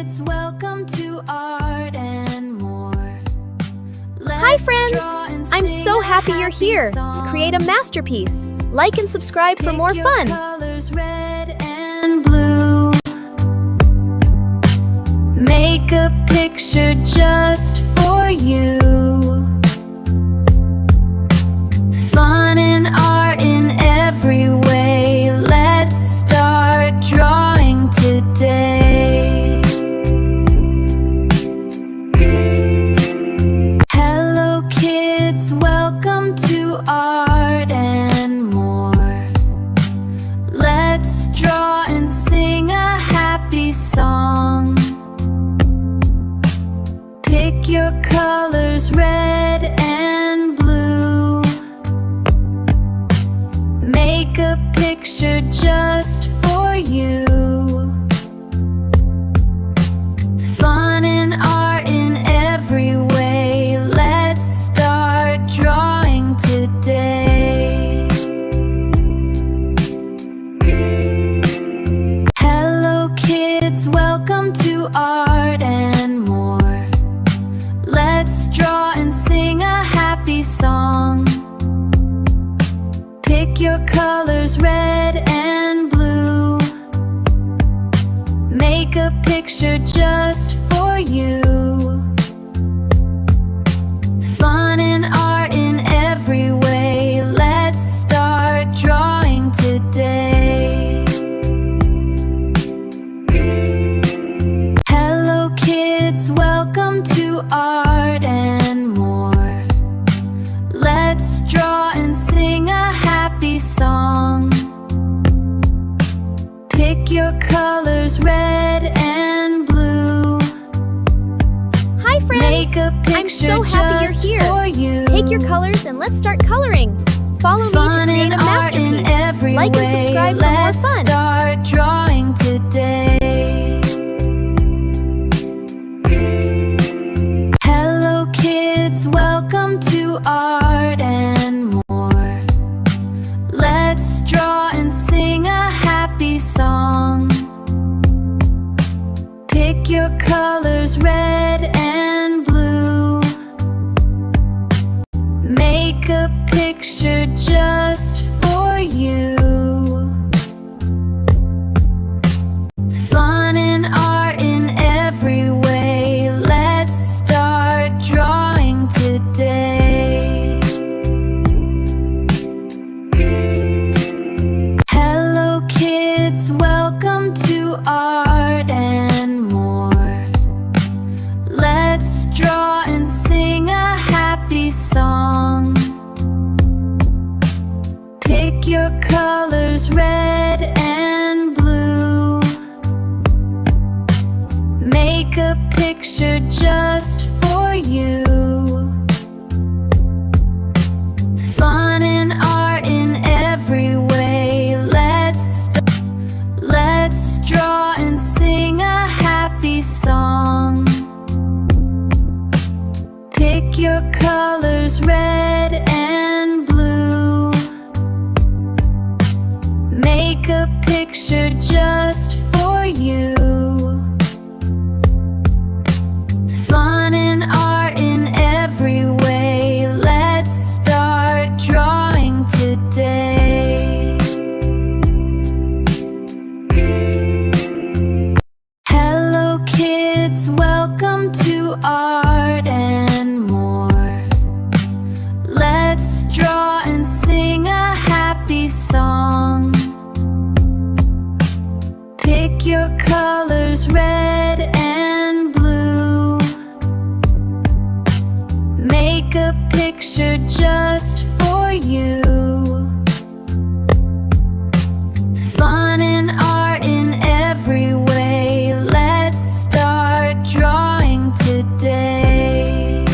kids, welcome to Art and More. Hi friends! I'm so happy you're here. Create a masterpiece. Like and subscribe for more fun. Colors red and blue. Make a picture just for you. Fun and art in every way. Let's start drawing today. Hello kids, welcome to Art and More. Let's draw and sing a happy song. Pick your colors red and blue. Make a picture just for you. Fun and art in every way. Let's start drawing today. Hello kids, welcome to Art and More. Let's draw and sing a happy song. Pick your colors red and blue. Make a picture just for you. Fun and art in every way. Let's start drawing today. Hello kids, welcome to Art and More. Let's draw and sing a happy song. Pick your colors red and blue. Hi friends! Make a I'm picture so happy just you're for here. you. Take your colors and let's start coloring. Follow me to Fun create and a art in masterpiece. every Like way. and subscribe for more Let's fun. start drawing today. Hello kids, welcome to Art and More. Let's draw and sing a happy song. Pick your colors red and blue. Make a picture just for you. Fun and art in every way. Let's start drawing today. Hello kids, welcome to Art and More. Let's draw and sing a happy song. Pick your colors red and blue. Make a picture just for you. Fun and art in every way. Let's draw and sing a happy song. Pick your colors red and blue. Make a picture just for you. Fun and art in every way. Let's start drawing today. Hello kids, welcome to Art and More. Let's draw and sing a happy song. Pick your colors red and blue. Make a picture just for you. Fun and art in every way. Let's start drawing today.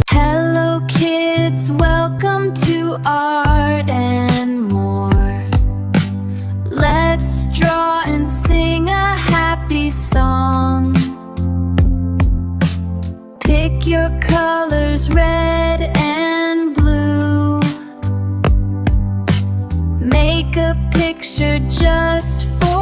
Hello kids, welcome to Art and More. Let's draw and sing a happy song. Pick your colors red and blue. Make a picture just for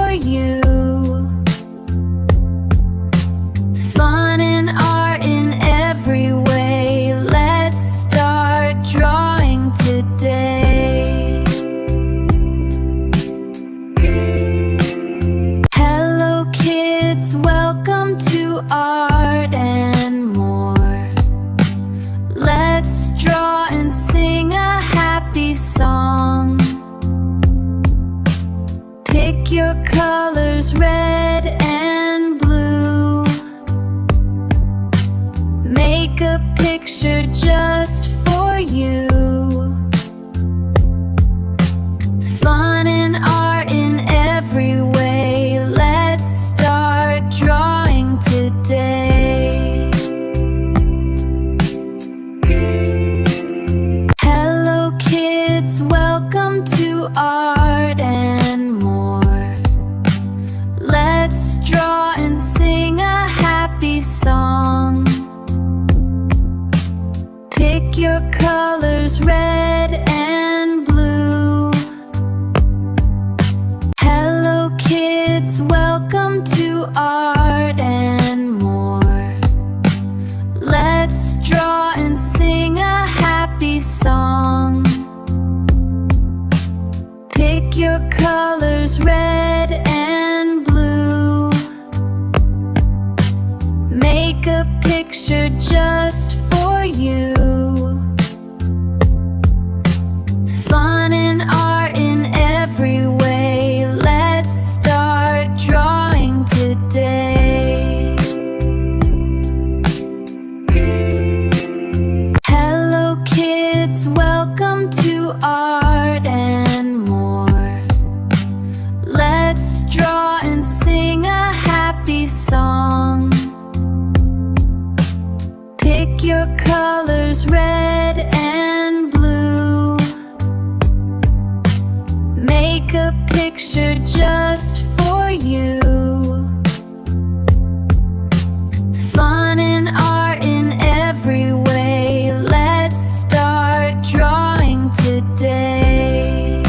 Pick your colors, red and blue. Make a picture just for you. Fun and art in every way. Let's start drawing today. Hello kids, welcome to Art and More. Let's draw and sing a happy song. Pick your colors, red and blue. Hello kids, welcome to Art and More. Let's draw and sing a happy song. Pick your colors, red and blue. Make a picture just for you. Fun and art in every way. Let's start drawing today. Hello kids, welcome to Art and More. Let's draw and sing a happy song. Pick your colors, red and blue. Make a picture just for you. Fun and art in every way. Let's start drawing today.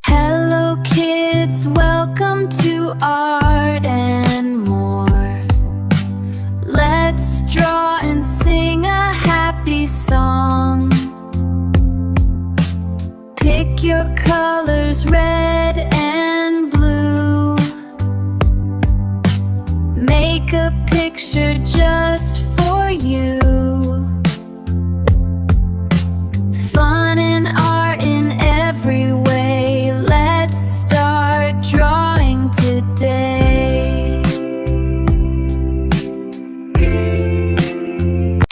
Hello kids, welcome to Art and More. Let's draw and sing a happy song. Pick your colors, red and blue. Make a picture just for you. Fun and art in every way. Let's start drawing today. Hello kids, welcome to Art and More. Let's draw and sing a happy song. Pick your colors, red and blue. Make a picture just for you. Fun and art in every way. Let's start drawing today. Fun and art in every way. Let's start drawing today.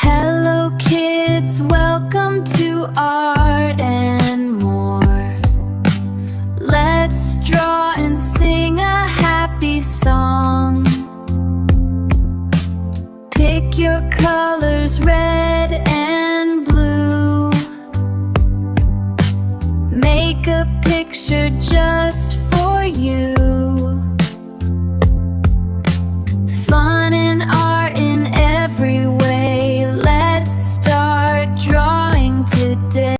Hello kids, welcome to Art and More. Let's draw and sing a happy song. Pick your colors, red and blue. Make a picture just for you.